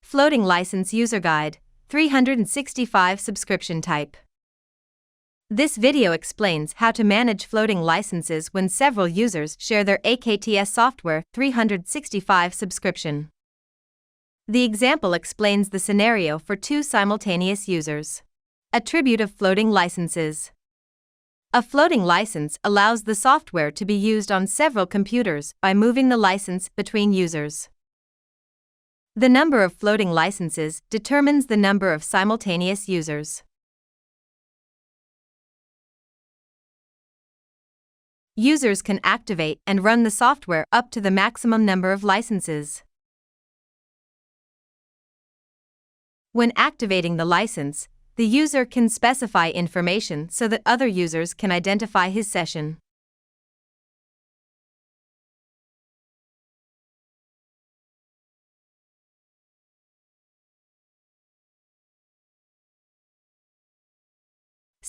Floating License User Guide, 365 Subscription Type. This video explains how to manage floating licenses when several users share their AKTS software 365 subscription. The example explains the scenario for two simultaneous users. Attribute of floating licenses. A floating license allows the software to be used on several computers by moving the license between users. The number of floating licenses determines the number of simultaneous users. Users can activate and run the software up to the maximum number of licenses. When activating the license, the user can specify information so that other users can identify his session.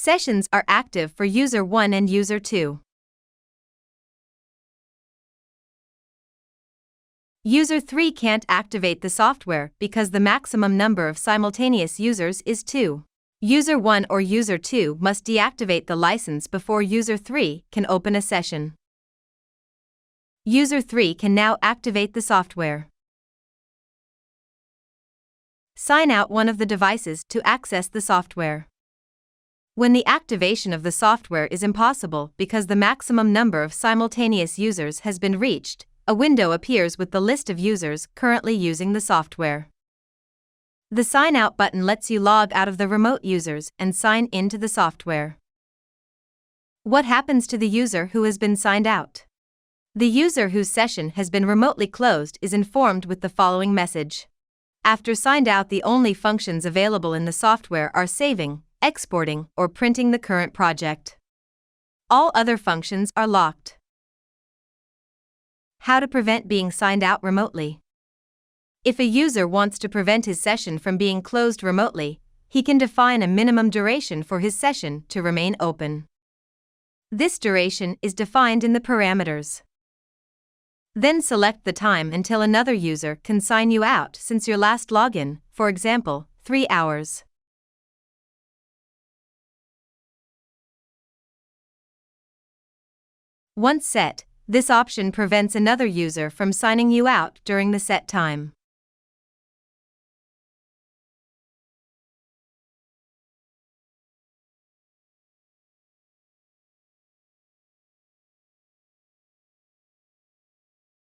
Sessions are active for user 1 and user 2. User 3 can't activate the software because the maximum number of simultaneous users is 2. User 1 or user 2 must deactivate the license before user 3 can open a session. User 3 can now activate the software. Sign out one of the devices to access the software. When the activation of the software is impossible because the maximum number of simultaneous users has been reached, a window appears with the list of users currently using the software. The Sign Out button lets you log out of the remote users and sign into the software. What happens to the user who has been signed out? The user whose session has been remotely closed is informed with the following message. After signed out, the only functions available in the software are saving, exporting, or printing the current project. All other functions are locked. How to prevent being signed out remotely. If a user wants to prevent his session from being closed remotely, he can define a minimum duration for his session to remain open. This duration is defined in the parameters. Then select the time until another user can sign you out since your last login, for example, 3 hours. Once set, this option prevents another user from signing you out during the set time.